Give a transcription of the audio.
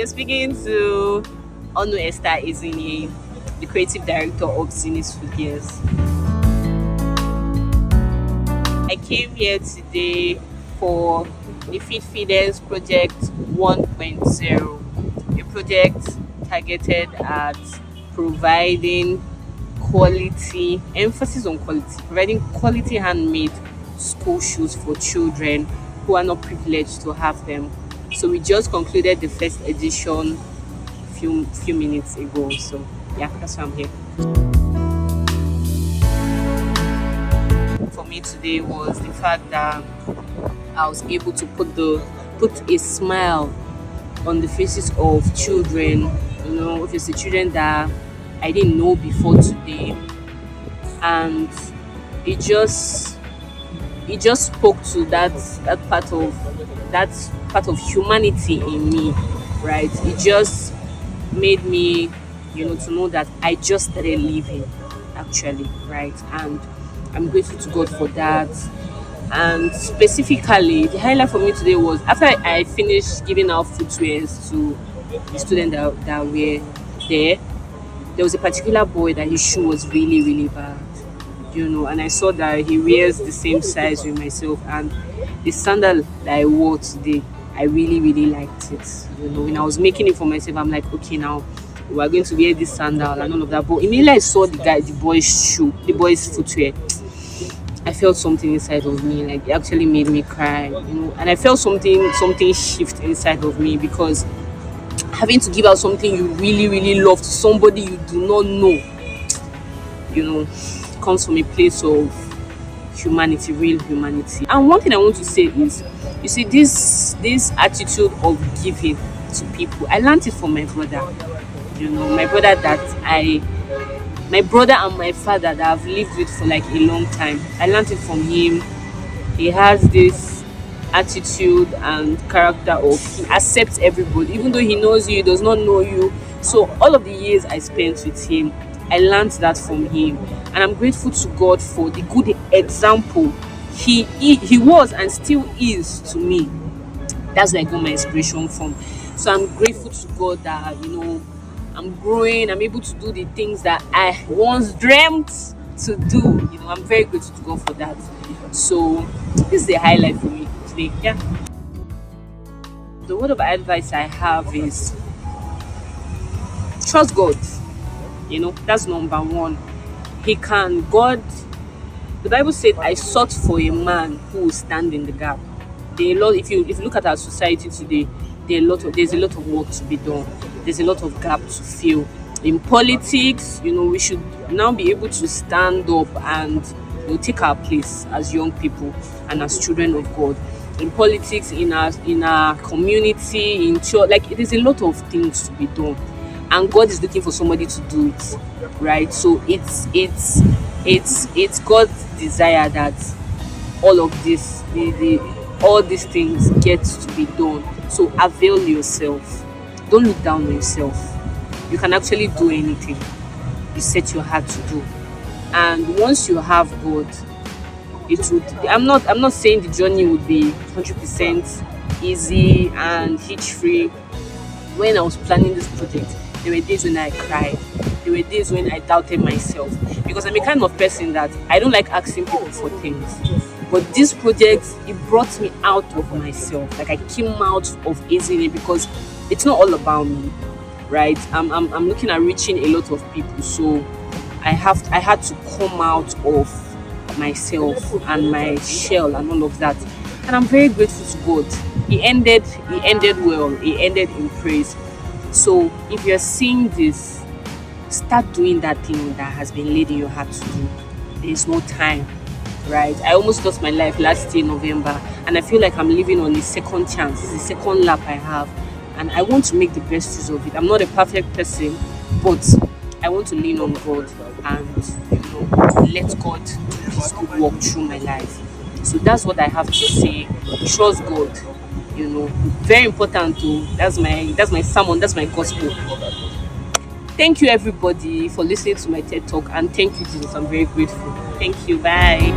you're speaking to Onu Esther Izini, the creative director of Zinis Food. Yes. I came here today for the Feed Feeders Project 1.0, a project targeted at providing quality, emphasis on quality, providing quality handmade school shoes for children who are not privileged to have them. So we just concluded the first edition few minutes ago. So yeah, that's why I'm here. For me today was the fact that I was able to put a smile on the faces of children, obviously children that I didn't know before today, and it just spoke to that part of humanity in me, right? It just made me, to know that I just started living, actually, right? And I'm grateful to God for that. And specifically, the highlight for me today was after I finished giving out footwears to the students that were there. There was a particular boy that his shoe was really, really bad, and I saw that he wears the same size with myself, and the sandal that I wore today, I really, really liked it. When I was making it for myself, I'm like, okay, now we are going to wear this sandal and all of that. But immediately I saw the boy's footwear, I felt something inside of me, like it actually made me cry, and I felt something shift inside of me, because having to give out something you really, really love to somebody you do not know, comes from a place of humanity, real humanity. And one thing I want to say is, you see, this attitude of giving to people, I learned it from my brother. My brother and my father that I've lived with for like a long time. I learned it from him. He has this attitude and character of he accepts everybody, even though he knows you, he does not know you. So all of the years I spent with him, I learned that from him, and I'm grateful to God for the good example he was and still is to me. That's where I got my inspiration from. So I'm grateful to God that I'm growing, I'm able to do the things that I once dreamt to do. I'm very grateful to God for that. So this is the highlight for me today. Yeah. The word of advice I have is trust God. That's number one. The Bible said, I sought for a man who will stand in the gap. If you look at our society today, there's a lot of work to be done. There's a lot of gap to fill. In politics, we should now be able to stand up and take our place as young people and as children of God. In politics, in our community, in church, like there's a lot of things to be done, and God is looking for somebody to do it, right? So it's God's desire that all of this, all these things get to be done. So avail yourself. Don't look down on yourself. You can actually do anything you set your heart to do. And once you have God, I'm not saying the journey would be 100% easy and hitch free. When I was planning this project, there were days when I cried. There were days when I doubted myself, because I'm a kind of person that I don't like asking people for things. But this project, it brought me out of myself. Like I came out of Izini, because it's not all about me, right? I'm looking at reaching a lot of people, so I had to come out of myself and my shell and all of that. And I'm very grateful to God. It ended well. It ended in praise. So if you're seeing this, start doing that thing that has been laid in your heart to do. There is no time, right? I almost lost my life last year, November, and I feel like I'm living on a second chance. It's the second lap I have, and I want to make the best use of it. I'm not a perfect person, but I want to lean on God and let God do His good work through my life. So that's what I have to say. Trust God. Very important too. That's my sermon. That's my gospel. Thank you everybody for listening to my TED Talk, and thank you Jesus. I'm very grateful. Thank you. Bye.